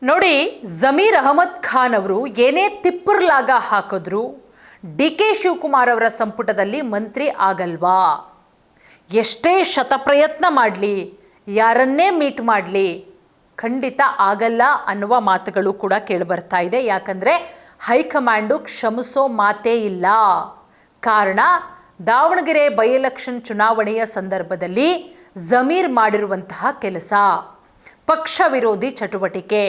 ನೋಡಿ, ಜಮೀರ್ ಅಹಮದ್ ಖಾನ್ ಅವರು ಏನೇ ತಿಪ್ಪರ್ಲಾಗ ಹಾಕಿದ್ರು ಡಿ ಕೆ ಶಿವಕುಮಾರ್ ಅವರ ಸಂಪುಟದಲ್ಲಿ ಮಂತ್ರಿ ಆಗಲ್ವಾ? ಎಷ್ಟೇ ಶತಪ್ರಯತ್ನ ಮಾಡಲಿ, ಯಾರನ್ನೇ ಮೀಟ್ ಮಾಡಲಿ, ಖಂಡಿತ ಆಗಲ್ಲ ಅನ್ನುವ ಮಾತುಗಳು ಕೂಡ ಕೇಳಿಬರ್ತಾ ಇದೆ. ಯಾಕಂದರೆ ಹೈಕಮಾಂಡು ಕ್ಷಮಿಸೋ ಮಾತೇ ಇಲ್ಲ. ಕಾರಣ, ದಾವಣಗೆರೆ ಬೈ ಎಲೆಕ್ಷನ್ ಚುನಾವಣೆಯ ಸಂದರ್ಭದಲ್ಲಿ ಜಮೀರ್ ಮಾಡಿರುವಂತಹ ಕೆಲಸ, ಪಕ್ಷ ವಿರೋಧಿ ಚಟುವಟಿಕೆ,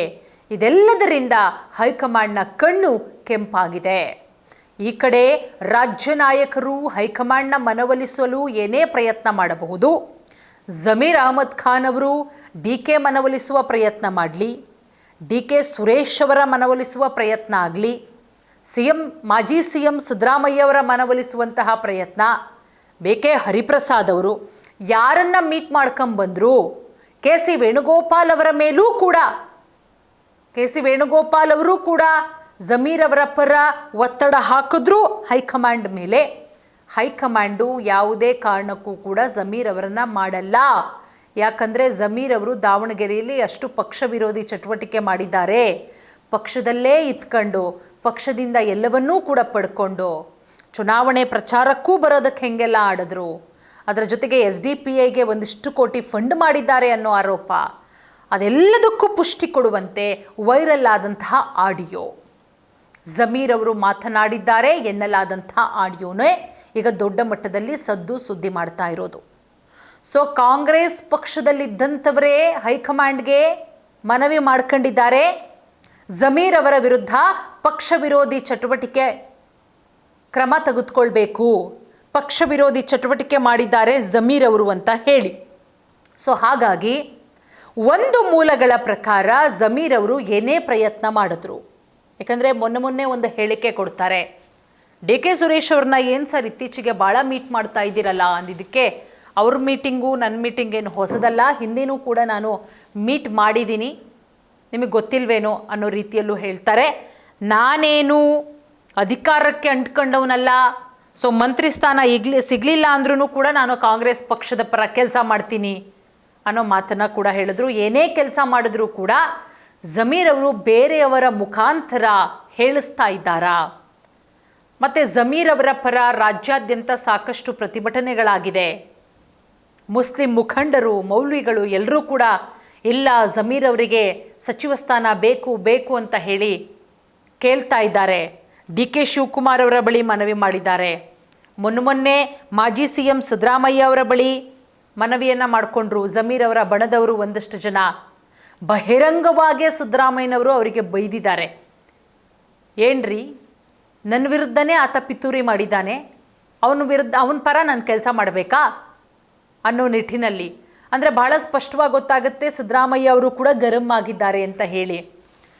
ಇದೆಲ್ಲದರಿಂದ ಹೈಕಮಾಂಡ್ನ ಕಣ್ಣು ಕೆಂಪಾಗಿದೆ. ಈ ಕಡೆ ರಾಜ್ಯ ನಾಯಕರು ಹೈಕಮಾಂಡ್ನ ಮನವೊಲಿಸಲು ಏನೇ ಪ್ರಯತ್ನ ಮಾಡಬಹುದು. ಜಮೀರ್ ಅಹಮದ್ ಖಾನ್ ಅವರು ಡಿ ಕೆ ಮನವೊಲಿಸುವ ಪ್ರಯತ್ನ ಮಾಡಲಿ, ಡಿ ಕೆ ಸುರೇಶ್ ಅವರ ಮನವೊಲಿಸುವ ಪ್ರಯತ್ನ ಆಗಲಿ, ಮಾಜಿ ಸಿ ಎಂ ಸಿದ್ದರಾಮಯ್ಯ ಅವರ ಮನವೊಲಿಸುವಂತಹ ಪ್ರಯತ್ನ, ಬೇಕೆ ಹರಿಪ್ರಸಾದ್ ಅವರು ಯಾರನ್ನ ಮೀಟ್ ಮಾಡ್ಕೊಂಬಂದರು, ಕೆ ಸಿ ವೇಣುಗೋಪಾಲ್ ಅವರ ಮೇಲೂ ಕೂಡ ಜಮೀರ್ ಅವರ ಪರ ಒತ್ತಡ ಹಾಕಿದ್ರು ಹೈಕಮಾಂಡ್ ಮೇಲೆ. ಹೈಕಮಾಂಡು ಯಾವುದೇ ಕಾರಣಕ್ಕೂ ಕೂಡ ಜಮೀರ್ ಅವರನ್ನು ಮಾಡಲ್ಲ. ಯಾಕಂದರೆ ಜಮೀರ್ ಅವರು ದಾವಣಗೆರೆಯಲ್ಲಿ ಅಷ್ಟು ಪಕ್ಷ ವಿರೋಧಿ ಚಟುವಟಿಕೆ ಮಾಡಿದ್ದಾರೆ. ಪಕ್ಷದಲ್ಲೇ ಇತ್ಕೊಂಡು, ಪಕ್ಷದಿಂದ ಎಲ್ಲವನ್ನೂ ಕೂಡ ಪಡ್ಕೊಂಡು, ಚುನಾವಣೆ ಪ್ರಚಾರಕ್ಕೂ ಬರೋದಕ್ಕೆ ಹೆಂಗೆಲ್ಲ ಆಡಿದ್ರು. ಅದರ ಜೊತೆಗೆ SDPIಗೆ ಒಂದಿಷ್ಟು ಕೋಟಿ ಫಂಡ್ ಮಾಡಿದ್ದಾರೆ ಅನ್ನೋ ಆರೋಪ, ಅದೆಲ್ಲದಕ್ಕೂ ಪುಷ್ಟಿ ಕೊಡುವಂತೆ ವೈರಲ್ ಆದಂತಹ ಆಡಿಯೋ, ಜಮೀರ್ ಅವರು ಮಾತನಾಡಿದ್ದಾರೆ ಎನ್ನಲಾದಂತಹ ಆಡಿಯೋನೇ ಈಗ ದೊಡ್ಡ ಮಟ್ಟದಲ್ಲಿ ಸುದ್ದಿ ಮಾಡ್ತಾ ಇರೋದು. ಸೊ ಕಾಂಗ್ರೆಸ್ ಪಕ್ಷದಲ್ಲಿದ್ದಂಥವರೇ ಹೈಕಮಾಂಡ್ಗೆ ಮನವಿ ಮಾಡ್ಕೊಂಡಿದ್ದಾರೆ, ಜಮೀರ್ ಅವರ ವಿರುದ್ಧ ಪಕ್ಷ ವಿರೋಧಿ ಚಟುವಟಿಕೆ ಕ್ರಮ ತೆಗೆದುಕೊಳ್ಬೇಕು, ಪಕ್ಷ ವಿರೋಧಿ ಚಟುವಟಿಕೆ ಮಾಡಿದ್ದಾರೆ ಜಮೀರ್ ಅವರು ಅಂತ ಹೇಳಿ. ಸೊ ಹಾಗಾಗಿ ಒಂದು ಮೂಲಗಳ ಪ್ರಕಾರ ಜಮೀರ್ ಅವರು ಏನೇ ಪ್ರಯತ್ನ ಮಾಡಿದ್ರು, ಯಾಕಂದರೆ ಮೊನ್ನೆ ಒಂದು ಹೇಳಿಕೆ ಕೊಡ್ತಾರೆ, ಡಿ ಕೆ ಸುರೇಶ್ ಅವ್ರನ್ನ ಏನು ಸರ್ ಇತ್ತೀಚೆಗೆ ಭಾಳ ಮೀಟ್ ಮಾಡ್ತಾ ಇದ್ದೀರಲ್ಲ ಅಂದಿದ್ದಕ್ಕೆ, ಅವ್ರ ಮೀಟಿಂಗು ನನ್ನ ಮೀಟಿಂಗ್ ಏನು ಹೊಸದಲ್ಲ, ಹಿಂದಿನೂ ಕೂಡ ನಾನು ಮೀಟ್ ಮಾಡಿದ್ದೀನಿ, ನಿಮಗೆ ಗೊತ್ತಿಲ್ವೇನೋ ಅನ್ನೋ ರೀತಿಯಲ್ಲೂ ಹೇಳ್ತಾರೆ. ನಾನೇನು ಅಧಿಕಾರಕ್ಕೆ ಅಂಟ್ಕೊಂಡವನಲ್ಲ, ಸೊ ಮಂತ್ರಿ ಸ್ಥಾನ ಸಿಗಲಿಲ್ಲ ಅಂದ್ರೂ ಕೂಡ ನಾನು ಕಾಂಗ್ರೆಸ್ ಪಕ್ಷದ ಪರ ಕೆಲಸ ಮಾಡ್ತೀನಿ ಅನ್ನೋ ಮಾತನ್ನು ಕೂಡ ಹೇಳಿದ್ರು. ಏನೇ ಕೆಲಸ ಮಾಡಿದ್ರೂ ಕೂಡ ಜಮೀರ್ ಅವರು ಬೇರೆಯವರ ಮುಖಾಂತರ ಹೇಳಿಸ್ತಾ ಇದ್ದಾರಾ? ಮತ್ತು ಜಮೀರ್ ಅವರ ಪರ ರಾಜ್ಯಾದ್ಯಂತ ಸಾಕಷ್ಟು ಪ್ರತಿಭಟನೆಗಳಾಗಿದೆ. ಮುಸ್ಲಿಂ ಮುಖಂಡರು, ಮೌಲ್ವಿಗಳು ಎಲ್ಲರೂ ಕೂಡ ಇಲ್ಲ, ಜಮೀರ್ ಅವರಿಗೆ ಸಚಿವ ಸ್ಥಾನ ಬೇಕು ಅಂತ ಹೇಳಿ ಕೇಳ್ತಾ ಇದ್ದಾರೆ. ಡಿ ಕೆ ಶಿವಕುಮಾರ್ ಅವರ ಬಳಿ ಮನವಿ ಮಾಡಿದ್ದಾರೆ. ಮೊನ್ನೆ ಮಾಜಿ ಸಿ ಎಂ ಸಿದ್ದರಾಮಯ್ಯ ಅವರ ಬಳಿ ಮನವಿಯನ್ನು ಮಾಡಿಕೊಂಡ್ರು ಜಮೀರ್ ಅವರ ಬಣದವರು. ಒಂದಷ್ಟು ಜನ ಬಹಿರಂಗವಾಗಿ ಸಿದ್ದರಾಮಯ್ಯನವರು ಅವರಿಗೆ ಬೈದಿದ್ದಾರೆ. ಏನ್ರಿ, ನನ್ನ ವಿರುದ್ಧನೇ ಆತ ಪಿತೂರಿ ಮಾಡಿದ್ದಾನೆ, ಅವನ ಪರ ನಾನು ಕೆಲಸ ಮಾಡಬೇಕಾ ಅನ್ನೋ ನಿಟ್ಟಿನಲ್ಲಿ. ಅಂದರೆ ಬಹಳ ಸ್ಪಷ್ಟವಾಗಿ ಗೊತ್ತಾಗುತ್ತೆ ಸಿದ್ದರಾಮಯ್ಯ ಅವರು ಕೂಡ ಗರಂ ಆಗಿದ್ದಾರೆ ಅಂತ ಹೇಳಿ.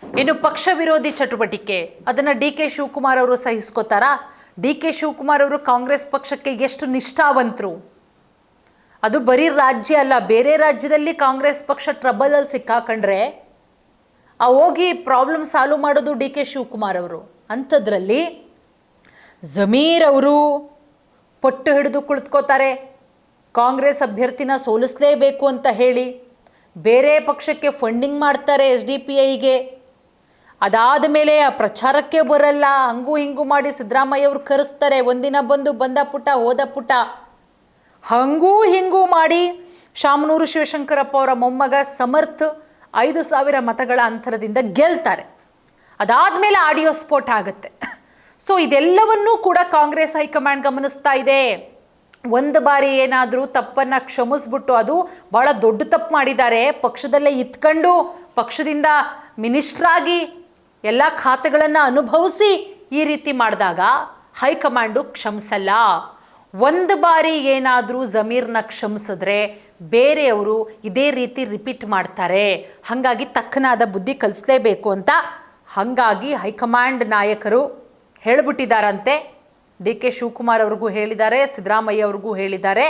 ಇನ್ನು ಪಕ್ಷ ವಿರೋಧಿ ಚಟುವಟಿಕೆ, ಅದನ್ನು ಡಿ ಕೆ ಶಿವಕುಮಾರ್ ಅವರು ಸಹಿಸ್ಕೋತಾರಾ? ಡಿ ಕೆ ಶಿವಕುಮಾರ್ ಅವರು ಕಾಂಗ್ರೆಸ್ ಪಕ್ಷಕ್ಕೆ ಎಷ್ಟು ನಿಷ್ಠಾವಂತರು. ಅದು ಬರೀ ರಾಜ್ಯ ಅಲ್ಲ, ಬೇರೆ ರಾಜ್ಯದಲ್ಲಿ ಕಾಂಗ್ರೆಸ್ ಪಕ್ಷ ಟ್ರಬಲಲ್ಲಿ ಸಿಕ್ಕಾಕೊಂಡ್ರೆ ಹೋಗಿ ಪ್ರಾಬ್ಲಮ್ ಸಾಲ್ವ್ ಮಾಡೋದು ಡಿ ಕೆ ಶಿವಕುಮಾರ್ ಅವರು. ಅಂಥದ್ರಲ್ಲಿ ಜಮೀರ್ ಅವರು ಪಟ್ಟು ಹಿಡಿದು ಕುಳಿತುಕೋತಾರೆ, ಕಾಂಗ್ರೆಸ್ ಅಭ್ಯರ್ಥಿನ ಸೋಲಿಸಲೇಬೇಕು ಅಂತ ಹೇಳಿ ಬೇರೆ ಪಕ್ಷಕ್ಕೆ ಫಂಡಿಂಗ್ ಮಾಡ್ತಾರೆ SDPIಗೆ. ಅದಾದ ಮೇಲೆ ಆ ಪ್ರಚಾರಕ್ಕೆ ಬರಲ್ಲ, ಹಂಗೂ ಹಿಂಗೂ ಮಾಡಿ ಸಿದ್ದರಾಮಯ್ಯ ಅವರು ಕರೆಸ್ತಾರೆ. ಒಂದಿನ ಬಂದ ಪುಟ ಹೋದ ಪುಟ, ಹಂಗೂ ಹಿಂಗೂ ಮಾಡಿ ಶಾಮನೂರು ಶಿವಶಂಕರಪ್ಪ ಅವರ ಮೊಮ್ಮಗ ಸಮರ್ಥ್ 5,000 ಮತಗಳ ಅಂತರದಿಂದ ಗೆಲ್ತಾರೆ. ಅದಾದಮೇಲೆ ಆಡಿಯೋ ಸ್ಫೋಟ ಆಗುತ್ತೆ. ಸೊ ಇದೆಲ್ಲವನ್ನೂ ಕೂಡ ಕಾಂಗ್ರೆಸ್ ಹೈಕಮಾಂಡ್ ಗಮನಿಸ್ತಾ ಇದೆ. ಒಂದು ಬಾರಿ ಏನಾದರೂ ತಪ್ಪನ್ನು ಕ್ಷಮಿಸ್ಬಿಟ್ಟು, ಅದು ಭಾಳ ದೊಡ್ಡ ತಪ್ಪು ಮಾಡಿದ್ದಾರೆ, ಪಕ್ಷದಲ್ಲೇ ಇತ್ಕೊಂಡು ಪಕ್ಷದಿಂದ ಮಿನಿಸ್ಟ್ರಾಗಿ ಎಲ್ಲ ಖಾತೆಗಳನ್ನು ಅನುಭವಿಸಿ ಈ ರೀತಿ ಮಾಡಿದಾಗ ಹೈಕಮಾಂಡು ಕ್ಷಮಿಸಲ್ಲ. ಒಂದು ಬಾರಿ ಏನಾದರೂ ಜಮೀರ್ನ ಕ್ಷಮಿಸಿದ್ರೆ ಬೇರೆಯವರು ಇದೇ ರೀತಿ ರಿಪೀಟ್ ಮಾಡ್ತಾರೆ. ಹಾಗಾಗಿ ತಕ್ಕನಾದ ಬುದ್ಧಿ ಕಲಿಸಲೇಬೇಕು ಅಂತ ಹಾಗಾಗಿ ಹೈಕಮಾಂಡ್ ನಾಯಕರು ಹೇಳಿಬಿಟ್ಟಿದ್ದಾರಂತೆ. ಡಿ ಕೆ ಶಿವಕುಮಾರ್ ಅವ್ರಿಗೂ ಹೇಳಿದ್ದಾರೆ, ಸಿದ್ದರಾಮಯ್ಯ ಅವ್ರಿಗೂ ಹೇಳಿದ್ದಾರೆ,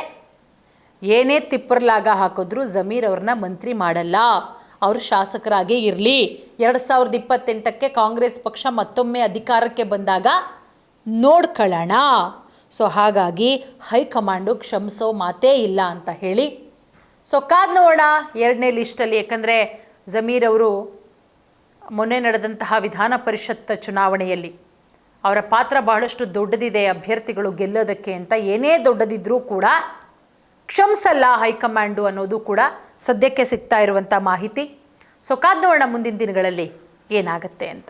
ಏನೇ ತಿಪ್ಪರ್ಲಾಗ ಹಾಕಿದ್ರು ಜಮೀರ್ ಅವ್ರನ್ನ ಮಂತ್ರಿ ಮಾಡಲ್ಲ, ಅವರು ಶಾಸಕರಾಗೇ ಇರಲಿ. 2028ಕ್ಕೆ ಕಾಂಗ್ರೆಸ್ ಪಕ್ಷ ಮತ್ತೊಮ್ಮೆ ಅಧಿಕಾರಕ್ಕೆ ಬಂದಾಗ ನೋಡ್ಕೊಳ್ಳೋಣ. ಸೊ ಹಾಗಾಗಿ ಹೈಕಮಾಂಡು ಕ್ಷಮಿಸೋ ಮಾತೇ ಇಲ್ಲ ಅಂತ ಹೇಳಿ. ಸೊ ಕಾದ್ ನೋಡೋಣ 2ನೇ ಲಿಸ್ಟಲ್ಲಿ. ಯಾಕಂದರೆ ಜಮೀರ್ ಅವರು ಮೊನ್ನೆ ನಡೆದಂತಹ ವಿಧಾನ ಪರಿಷತ್ ಚುನಾವಣೆಯಲ್ಲಿ ಅವರ ಪಾತ್ರ ಬಹಳಷ್ಟು ದೊಡ್ಡದಿದೆ ಅಭ್ಯರ್ಥಿಗಳು ಗೆಲ್ಲೋದಕ್ಕೆ ಅಂತ. ಏನೇ ದೊಡ್ಡದಿದ್ರೂ ಕೂಡ ಕ್ಷಮಿಸಲ್ಲ ಹೈಕಮಾಂಡು ಅನ್ನೋದು ಕೂಡ ಸದ್ಯಕ್ಕೆ ಸಿಗ್ತಾ ಇರುವಂಥ ಮಾಹಿತಿ. ಸೊ ಕಾದ್ ನೋಡೋಣ ಮುಂದಿನ ದಿನಗಳಲ್ಲಿ ಏನಾಗುತ್ತೆ ಅಂತ.